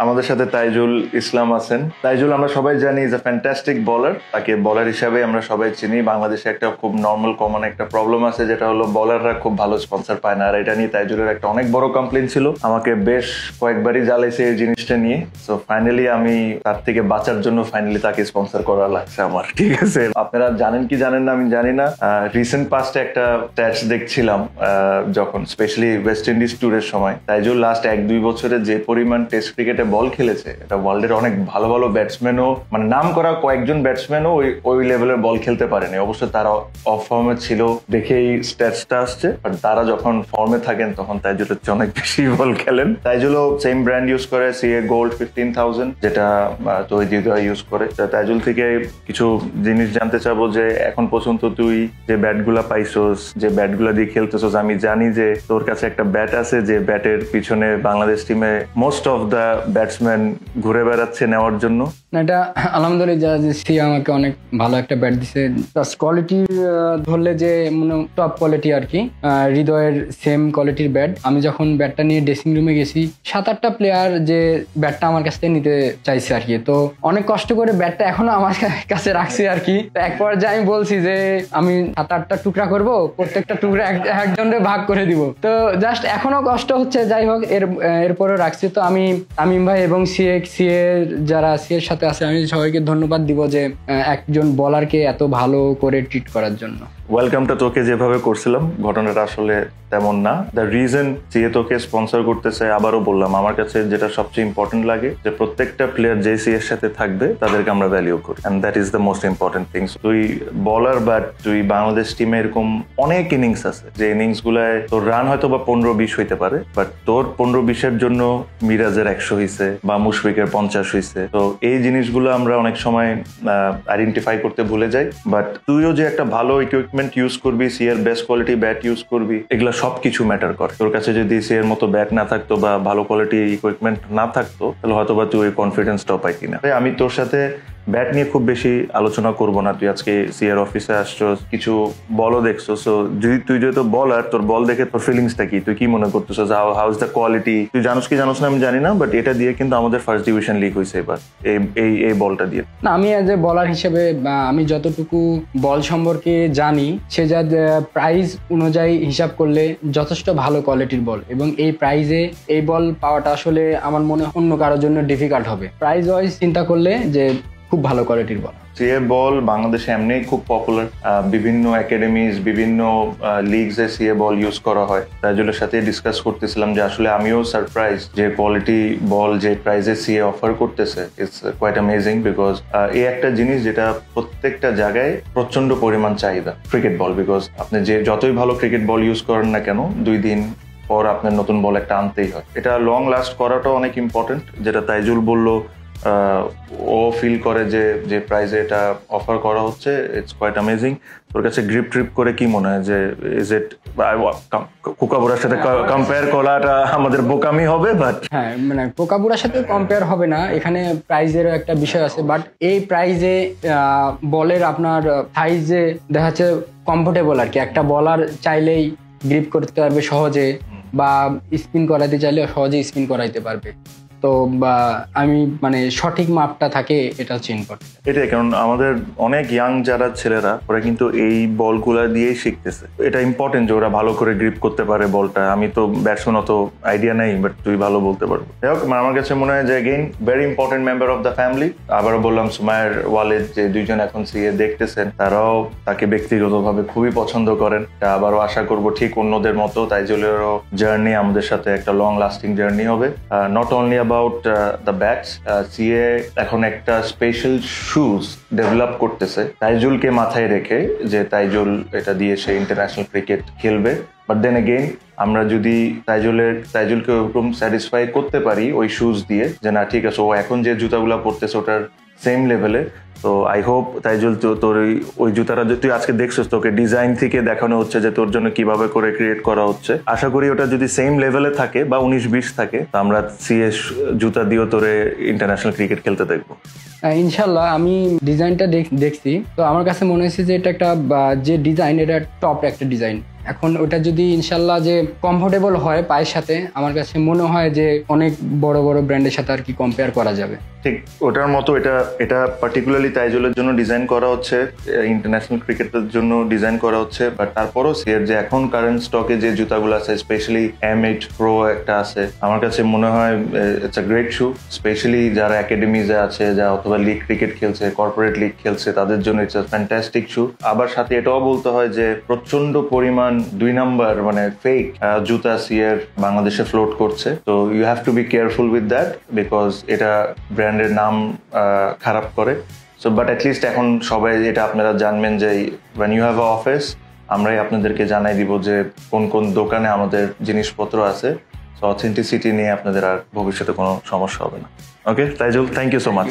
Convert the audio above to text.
আমাদের সাথে তাইজুল ইসলাম আছেন। তাইজুল আমরা সবাই জানি ইজ আ ফ্যান্টাস্টিক বলার। তাকে বলার হিসাবে আমরা সবাই চিনি। বাংলাদেশে একটা খুব নর্মাল কমন একটা প্রবলেম আছে, যেটা হলো বলাররা খুব ভালো স্পন্সর পায় না। আর এটা নিয়ে তাইজুলের একটা অনেক বড় কমপ্লেন ছিল, আমাকে বেশ কয়েকবারই জ্বালাইছে এই জিনিসটা নিয়ে। সো ফাইনালি আমি তার থেকে বাঁচার জন্য ফাইনালি তাকে স্পন্সর করা লাগছে আমার, ঠিক আছে? আপনারা জানেন কি জানেন না আমি জানি না, রিসেন্ট পাস্টে একটা স্ট্যাটস দেখছিলাম, যখন স্পেশালি ওয়েস্ট ইন্ডিজ ট্যুরের সময় তাইজুল লাস্ট 1-2 বছরে যে পরিমাণ টেস্ট ক্রিকেটে বল খেলেছে, এটা ওয়ার্ল্ডের অনেক ভালো ভালো ব্যাটসম্যানও, মানে নাম করা কয়েকজন ব্যাটসম্যানও ওই লেভেলের বল খেলতে পারেনি। অবশ্য তারা অফ ফর্মে ছিল দেখেই স্ট্যাটসটা আসছে, বাট তারা যখন ফর্মে থাকেন তখন তাইজুল হচ্ছে অনেক বেশি বল খেলেন। তাইজুলও সেম ব্র্যান্ড ইউজ করে, সিএ গোল্ড 15,000, যেটা তৌহিদ ইউজ করে। তাইজুল থেকে কিছু জিনিস জানতে চাবো, যে এখন পর্যন্ত তুই যে ব্যাটগুলা পাইছোস, যে ব্যাটগুলা দিয়ে খেলতেছোস, আমি জানি যে তোর কাছে একটা ব্যাট আছে, যে ব্যাটের পিছনে বাংলাদেশ টিমে মোস্ট অফ দ্য ব্যাটসম্যান ঘুরে বেড়াচ্ছে নেওয়ার জন্য। এটা আলহামদুলিল্লাহ যে সি আমাকে অনেক ভালো একটা ব্যাট দিছে। প্লাস কোয়ালিটি ধরলে যে মানে টপ কোয়ালিটি আর কি, হৃদয়ের সেম কোয়ালিটির ব্যাট। আমি যখন ব্যাটটা নিয়ে ড্রেসিং রুমে গেছি, 7-8টা প্লেয়ার যে ব্যাটটা আমার কাছ থেকে নিতে চাইছে আর কি। তো অনেক কষ্ট করে ব্যাটটা এখনো আমার কাছে রাখছি আর কি। এক পর্যায়ে আমি বলছি যে আমি 7-8টা টুকরা করব, প্রত্যেকটা টুকরা একজনের ভাগ করে দিব। তো জাস্ট এখনো কষ্ট হচ্ছে, যাই হোক এরপরও রাখছি। তো আমি তামিম ভাই এবং সিএ যারা সিএর সাথে আছে, আমি সবাইকে ধন্যবাদ দিব যে একজন বলারকে এত ভালো করে ট্রিট করার জন্য। ওয়েলকামটা তোকে যেভাবে করছিলাম, ঘটনাটা আসলে তেমন না। দ্য রিজন সিএ তোকে স্পন্সর করতেছে, আবারও বললাম, আমার কাছে যেটা সবচেয়ে ইম্পর্টেন্ট লাগে, যে প্রত্যেকটা প্লেয়ার যে সিএর সাথে থাকবে তাদেরকে আমরা ভ্যালিউ করি, and that is the most important things. তুই বলার, বাট তুই বাংলাদেশ টিমে এরকম অনেক ইনিংস আছে, যে ইনিংস গুলায় তোর রান হয়তো বা 15-20 হইতে পারে, বাট তোর 15-20-এর জন্য মিরাজের 100 হইছে বা মুশফিকের 50 হইছে। তো এই জিনিসগুলো আমরা অনেক সময় আইডেন্টিফাই করতে ভুলে যাই। বাট তুইও যে একটা ভালো ইকুইপমেন্ট ইউজ করবি, সিএর বেস্ট কোয়ালিটি ব্যাট ইউজ করবি, এগুলা সবকিছু ম্যাটার করে। তোর কাছে যদি সিএর মতো ব্যাট না থাকতো বা ভালো কোয়ালিটি ইকুইপমেন্ট না থাকতো, তাহলে হয়তো বা তুই কনফিডেন্সটাও পাইতি না। আমি তোর সাথে ব্যাট নিয়ে খুব বেশি আলোচনা করব না। তুই আজকে সিএর অফিসে আসছো, কিছু বলও দেখছো। সো যদি তুই যেহেতু বলার, তোর বল দেখে তোর ফিলিংসটা কি, তুই কি মনে করতেছো, হাউ ইজ দ্য কোয়ালিটি? তুই জানোস কি জানোস না আমি জানি না, বাট এটা দিয়ে কিন্তু আমাদের ফার্স্ট ডিভিশন লিগ হয়েছে এবার এই বলটা দিয়ে। না, আমি এজ এ বলার হিসেবে আমি যতটুকু বল সম্পর্কে জানি, সে যা প্রাইস অনুযায়ী হিসাব করলে যথেষ্ট ভালো কোয়ালিটির বল, এবং এই প্রাইজে এই বল পাওয়াটা আসলে আমার মনে হয় অন্য কারোর জন্য ডিফিকাল্ট হবে। প্রাইস ওয়াইজ চিন্তা করলে যে খুব ভালো কোয়ালিটির বল। সিএ বল বাংলাদেশে এমনি খুব পপুলার, বিভিন্ন একাডেমিজ, বিভিন্ন লিগসে সিএ বল ইউজ করা হয়। তাইজুলের সাথে ডিসকাস করতেছিলাম যে আসলে আমিও সারপ্রাইজ যে কোয়ালিটি বল যে প্রাইজে সিএ অফার করতেছে, ইটস কোয়াইট অ্যামেজিং। বিকজ এই একটা জিনিস যেটা প্রত্যেকটা জায়গায় প্রচন্ড পরিমাণ চাহিদা, ক্রিকেট বল। বিকজ আপনি যে যতই ভালো ক্রিকেট বল ইউজ করেন না কেন, 2 দিন পর আপনার নতুন বল একটা আনতেই হয়। এটা লং লাস্ট করাটা অনেক ইম্পর্টেন্ট, যেটা তাইজুল বললো। ও ফিল করে যে প্রাইজে এটা অফার করা হচ্ছে, ইটস কোয়াইট অ্যামেজিং। তোর কাছে গ্রিপ ট্রিপ করে কি মনে হয়, যে ইজ ইট কোকাবুড়ার সাথে কম্পেয়ার করাটা আমাদের বোকামি হবে? বাট হ্যাঁ, মানে কোকাবুড়ার সাথে কম্পেয়ার হবে না, এখানে প্রাইজেরও একটা বিষয় আছে। বাট এই প্রাইজে বলের আপনার সাইজে দেখা যাচ্ছে কমফোর্টেবল আর কি। একটা বলার চাইলেই গ্রিপ করতে পারবে সহজে, বা স্পিন করাইতে চাইলে সহজে স্পিন করাইতে পারবে। তো আমি মানে সঠিক মাপটা থাকে, এটা হচ্ছে ইম্পর্টেন্ট। এটাই, কারণ আমাদের অনেক ইয়াং যারা ছেলেরা, ওরা কিন্তু এই বলগুলা দিয়েই শিখতেছে। এটা ইম্পর্টেন্ট যে ওরা ভালো করে গ্রিপ করতে পারে বলটা। আমি তো ব্যাটসম্যান, অত আইডিয়া নেই, বাট তুই ভালো বলতে পারবো। যাই হোক, আমার কাছে মনে হয় যে again very important member of the family. আবারও বললাম, সুমায়ের ওয়ালিদ, যে দুইজন এখন সিএ দেখতেছেন, তারাও তাকে ব্যক্তিগতভাবে খুবই পছন্দ করেন। আবারও আশা করবো ঠিক অন্যদের মতো তাইজুলেরও জার্নি আমাদের সাথে একটা লং লাস্টিং জার্নি হবে। Not only about the bats, CA এখন একটা স্পেশাল শুজ ডেভেলপ করতেছে তাইজুলকে মাথায় রেখে, যে তাইজুল এটা দিয়ে সে ইন্টারন্যাশনাল ক্রিকেট খেলবে। বাট দেন এগেইন, আমরা যদি তাইজুলকে ওরকম স্যাটিসফাই করতে পারি ওই শুজ দিয়ে, যে না ঠিক আছে, ও এখন যে জুতাগুলা পরতেছে ওটার সেম লেভেলে, তো আই হোপ তাইজুল তোর ওই জুতাটা যে তুই আজকে দেখছিস, তোকে ডিজাইন থেকে দেখানো হচ্ছে যে তোর জন্য কিভাবে করে ক্রিয়েট করা হচ্ছে। আশা করি ওটা যদি সেম লেভেলে থাকে বা 19-20 থাকে, তো আমরা সিএস জুতা দিয়েও তোরে ইন্টারন্যাশনাল ক্রিকেট খেলতে দেখবো ইনশাল্লাহ। আমি ডিজাইনটা দেখছি, তো আমার কাছে মনে হয়েছে যে এটা একটা যে ডিজাইন, এটা টপ একটা ডিজাইন। এখন ওটা যদি ইনশাল্লাহ যে কমফোর্টেবল হয় পায়ের সাথে, আমার কাছে মনে হয় যে অনেক বড় বড় ব্র্যান্ডের সাথে আর কি কম্পেয়ার করা যাবে। ঠিক ওটার মতো এটা পার্টিকুলারলি তাইজুলের জন্য ডিজাইন করা হচ্ছে, ইন্টারন্যাশনাল ক্রিকেটের জন্য ডিজাইন করা হচ্ছে। বাট তারপরও সিয়ের যে এখন কারেন্ট স্টকে যে জুতাগুলো আছে, স্পেশালি M8 Pro একটা আছে, আমার কাছে মনে হয় it's a great shoe. Specially যারা একাডেমিজে আছে, যা অথবা লিগ ক্রিকেট খেলছে, কর্পোরেট লিগ খেলছে, তাদের জন্য ইটস আ ফ্যান্টাস্টিক শু। আবার সাথে এটাও বলতে হয় যে প্রচন্ড পরিমাণ 2 নাম্বার মানে ফেক জুতা সিয়ের বাংলাদেশে ফ্লোট করছে। তো you have to be careful with that, because এটা ব্র্যান্ডের নাম খারাপ করে। সো বাট অ্যাটলিস্ট এখন সবাই এটা আপনারা জানবেন যে when you have a office, আমরাই আপনাদেরকে জানাই দিব যে কোন কোন দোকানে আমাদের জিনিসপত্র আছে। সো অথেন্টিসিটি নিয়ে আপনাদের আর ভবিষ্যতে কোনো সমস্যা হবে না। Okay Taijul, thank you so much.